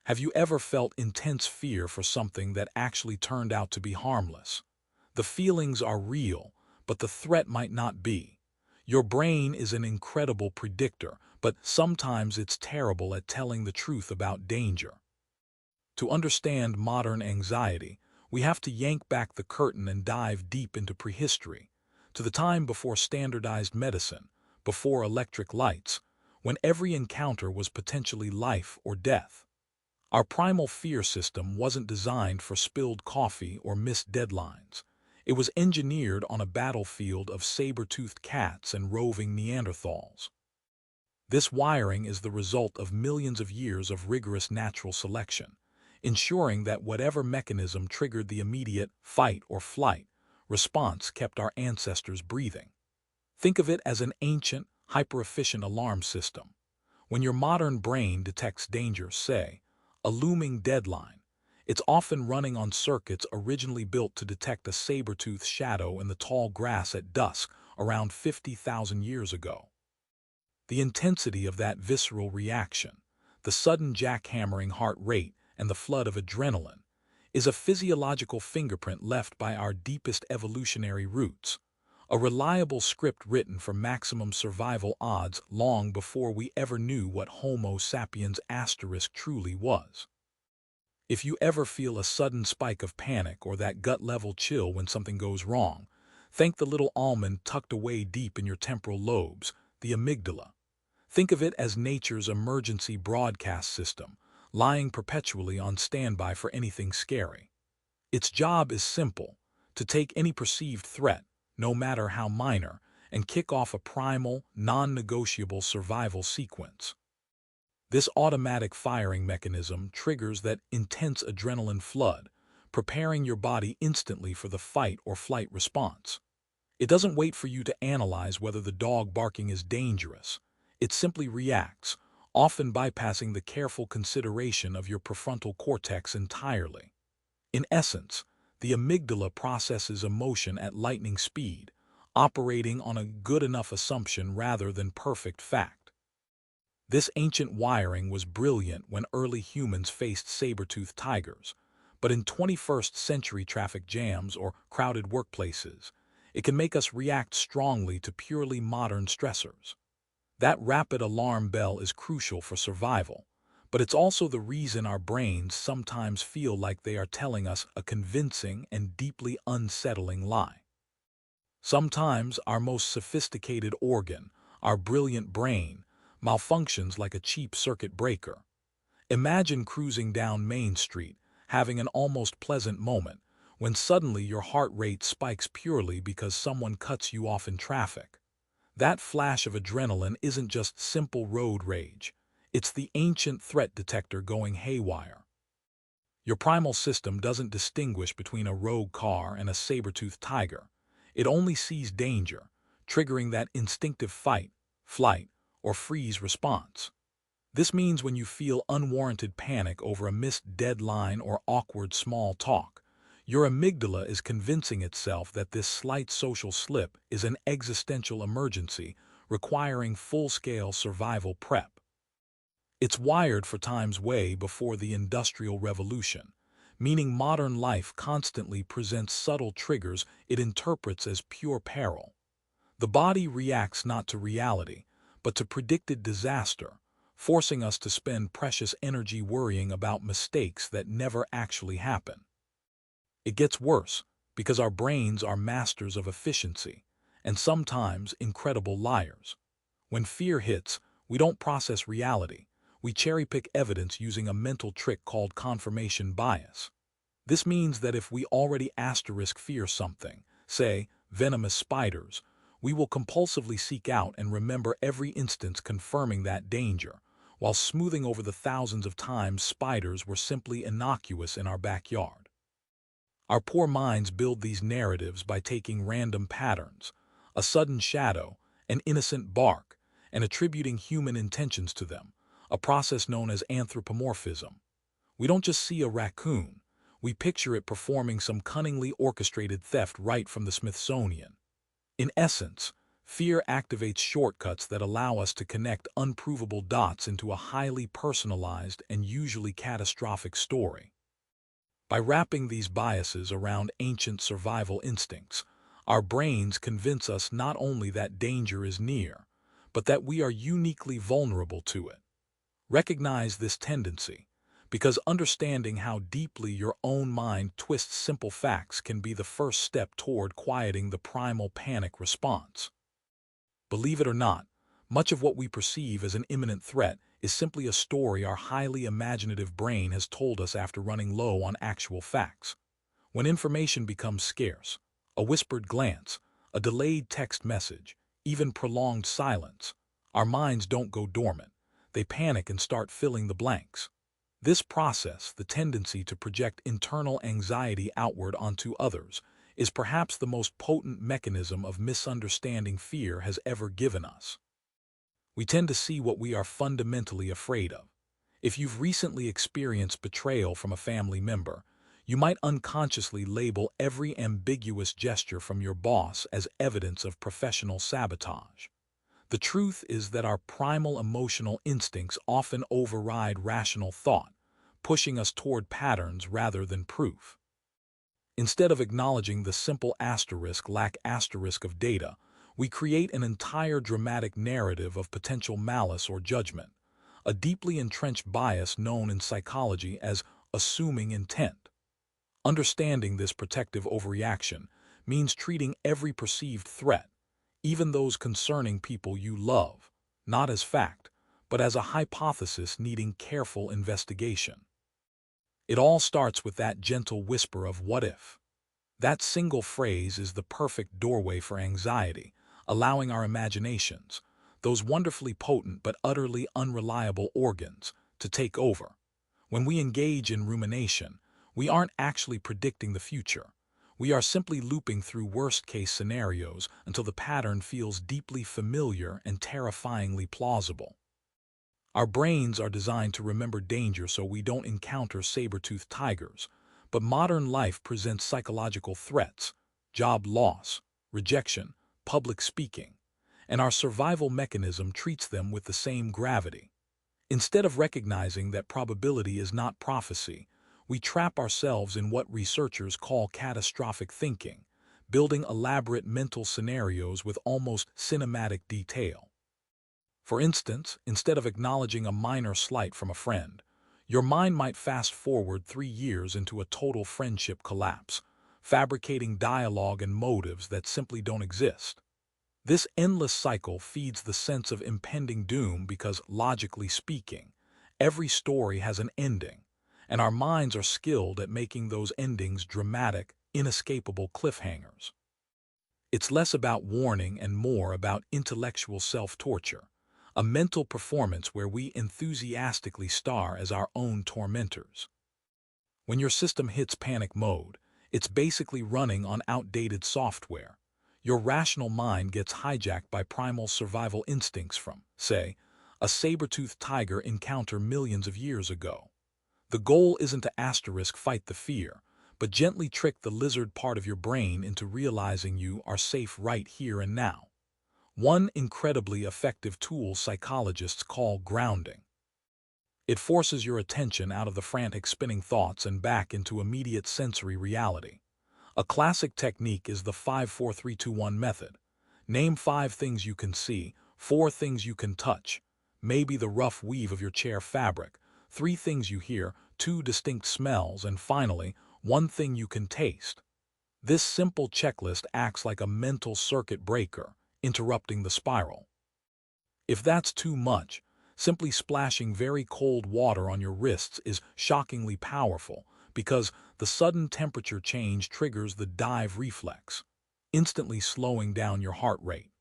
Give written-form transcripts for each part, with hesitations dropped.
Have you ever felt intense fear for something that actually turned out to be harmless? The feelings are real, but the threat might not be. Your brain is an incredible predictor, but sometimes it's terrible at telling the truth about danger. To understand modern anxiety, we have to yank back the curtain and dive deep into prehistory, to the time before standardized medicine, before electric lights, when every encounter was potentially life or death. Our primal fear system wasn't designed for spilled coffee or missed deadlines. It was engineered on a battlefield of saber-toothed cats and roving Neanderthals. This wiring is the result of millions of years of rigorous natural selection, ensuring that whatever mechanism triggered the immediate fight or flight response kept our ancestors breathing. Think of it as an ancient, hyper-efficient alarm system. When your modern brain detects danger, say, a looming deadline, it's often running on circuits originally built to detect a saber-toothed shadow in the tall grass at dusk around 50,000 years ago. The intensity of that visceral reaction, the sudden jackhammering heart rate, and the flood of adrenaline, is a physiological fingerprint left by our deepest evolutionary roots, a reliable script written for maximum survival odds long before we ever knew what Homo sapiens asterisk truly was. If you ever feel a sudden spike of panic or that gut-level chill when something goes wrong, thank the little almond tucked away deep in your temporal lobes, the amygdala. Think of it as nature's emergency broadcast system, lying perpetually on standby for anything scary. Its job is simple: to take any perceived threat, no matter how minor, and kick off a primal, non-negotiable survival sequence. This automatic firing mechanism triggers that intense adrenaline flood, preparing your body instantly for the fight or flight response. It doesn't wait for you to analyze whether the dog barking is dangerous. It simply reacts, often bypassing the careful consideration of your prefrontal cortex entirely. In essence, the amygdala processes emotion at lightning speed, operating on a good enough assumption rather than perfect fact. This ancient wiring was brilliant when early humans faced saber-toothed tigers, but in 21st century traffic jams or crowded workplaces, it can make us react strongly to purely modern stressors. That rapid alarm bell is crucial for survival, but it's also the reason our brains sometimes feel like they are telling us a convincing and deeply unsettling lie. Sometimes our most sophisticated organ, our brilliant brain, malfunctions like a cheap circuit breaker. Imagine cruising down Main Street, having an almost pleasant moment, when suddenly your heart rate spikes purely because someone cuts you off in traffic. That flash of adrenaline isn't just simple road rage. It's the ancient threat detector going haywire. Your primal system doesn't distinguish between a rogue car and a saber-toothed tiger. It only sees danger, triggering that instinctive fight, flight, or freeze response. This means when you feel unwarranted panic over a missed deadline or awkward small talk, your amygdala is convincing itself that this slight social slip is an existential emergency requiring full-scale survival prep. It's wired for times way before the Industrial Revolution, meaning modern life constantly presents subtle triggers it interprets as pure peril. The body reacts not to reality, but to predicted disaster, forcing us to spend precious energy worrying about mistakes that never actually happen. It gets worse, because our brains are masters of efficiency, and sometimes incredible liars. When fear hits, we don't process reality. We cherry-pick evidence using a mental trick called confirmation bias. This means that if we already asterisk fear something, say, venomous spiders, we will compulsively seek out and remember every instance confirming that danger, while smoothing over the thousands of times spiders were simply innocuous in our backyard. Our poor minds build these narratives by taking random patterns, a sudden shadow, an innocent bark, and attributing human intentions to them, a process known as anthropomorphism. We don't just see a raccoon, we picture it performing some cunningly orchestrated theft right from the Smithsonian. In essence, Fear activates shortcuts that allow us to connect unprovable dots into a highly personalized and usually catastrophic story. By wrapping these biases around ancient survival instincts, our brains convince us not only that danger is near, but that we are uniquely vulnerable to it. Recognize this tendency, because understanding how deeply your own mind twists simple facts can be the first step toward quieting the primal panic response. Believe it or not, much of what we perceive as an imminent threat is simply a story our highly imaginative brain has told us after running low on actual facts. When information becomes scarce, a whispered glance, a delayed text message, even prolonged silence, our minds don't go dormant. They panic and start filling the blanks. This process, the tendency to project internal anxiety outward onto others, is perhaps the most potent mechanism of misunderstanding fear has ever given us. We tend to see what we are fundamentally afraid of. If you've recently experienced betrayal from a family member, you might unconsciously label every ambiguous gesture from your boss as evidence of professional sabotage. The truth is that our primal emotional instincts often override rational thought, pushing us toward patterns rather than proof. Instead of acknowledging the simple lack asterisk of data, we create an entire dramatic narrative of potential malice or judgment, a deeply entrenched bias known in psychology as assuming intent. Understanding this protective overreaction means treating every perceived threat, even those concerning people you love, not as fact, but as a hypothesis needing careful investigation. It all starts with that gentle whisper of "what if?" That single phrase is the perfect doorway for anxiety, allowing our imaginations, those wonderfully potent but utterly unreliable organs, to take over. When we engage in rumination, we aren't actually predicting the future. We are simply looping through worst-case scenarios until the pattern feels deeply familiar and terrifyingly plausible. Our brains are designed to remember danger so we don't encounter saber-toothed tigers, but modern life presents psychological threats, job loss, rejection, public speaking, and our survival mechanism treats them with the same gravity. Instead of recognizing that probability is not prophecy, we trap ourselves in what researchers call catastrophic thinking, building elaborate mental scenarios with almost cinematic detail. For instance, instead of acknowledging a minor slight from a friend, your mind might fast forward 3 years into a total friendship collapse, fabricating dialogue and motives that simply don't exist. This endless cycle feeds the sense of impending doom because, logically speaking, every story has an ending, and our minds are skilled at making those endings dramatic, inescapable cliffhangers. It's less about warning and more about intellectual self-torture, a mental performance where we enthusiastically star as our own tormentors. When your system hits panic mode, it's basically running on outdated software. Your rational mind gets hijacked by primal survival instincts from, say, a saber-toothed tiger encounter millions of years ago. The goal isn't to fight the fear, but gently trick the lizard part of your brain into realizing you are safe right here and now. One incredibly effective tool psychologists call grounding. It forces your attention out of the frantic spinning thoughts and back into immediate sensory reality. A classic technique is the 5-4-3-2-1 method. Name 5 things you can see, 4 things you can touch, maybe the rough weave of your chair fabric, 3 things you hear, 2 distinct smells, and finally, 1 thing you can taste. This simple checklist acts like a mental circuit breaker, interrupting the spiral. If that's too much, simply splashing very cold water on your wrists is shockingly powerful because the sudden temperature change triggers the dive reflex, instantly slowing down your heart rate.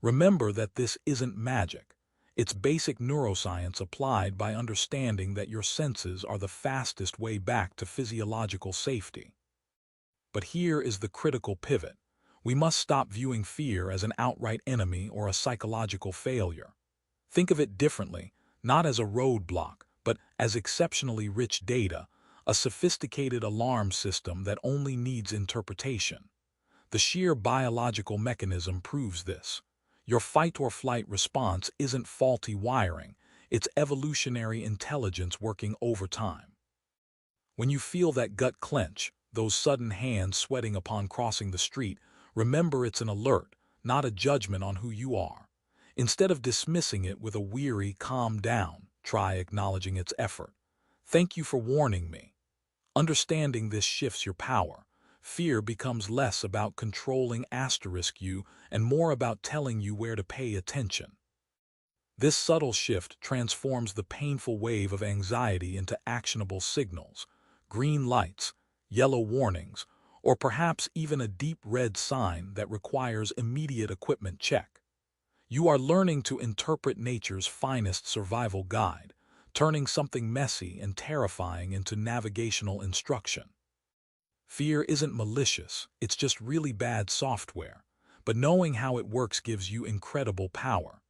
Remember that this isn't magic. It's basic neuroscience applied by understanding that your senses are the fastest way back to physiological safety. But here is the critical pivot. We must stop viewing fear as an outright enemy or a psychological failure. Think of it differently, not as a roadblock, but as exceptionally rich data, a sophisticated alarm system that only needs interpretation. The sheer biological mechanism proves this. Your fight or flight response isn't faulty wiring, it's evolutionary intelligence working overtime. When you feel that gut clench, those sudden hands sweating upon crossing the street, remember it's an alert, not a judgment on who you are. Instead of dismissing it with a weary, calm down, try acknowledging its effort. Thank you for warning me. Understanding this shifts your power. Fear becomes less about controlling you and more about telling you where to pay attention. This subtle shift transforms the painful wave of anxiety into actionable signals, green lights, yellow warnings, or perhaps even a deep red sign that requires immediate equipment check. You are learning to interpret nature's finest survival guide, turning something messy and terrifying into navigational instruction. Fear isn't malicious, it's just really bad software, but knowing how it works gives you incredible power.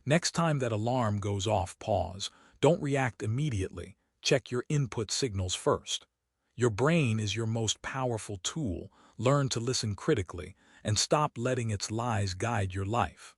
Next time that alarm goes off, pause. Don't react immediately. Check your input signals first. Your brain is your most powerful tool. Learn to listen critically and stop letting its lies guide your life.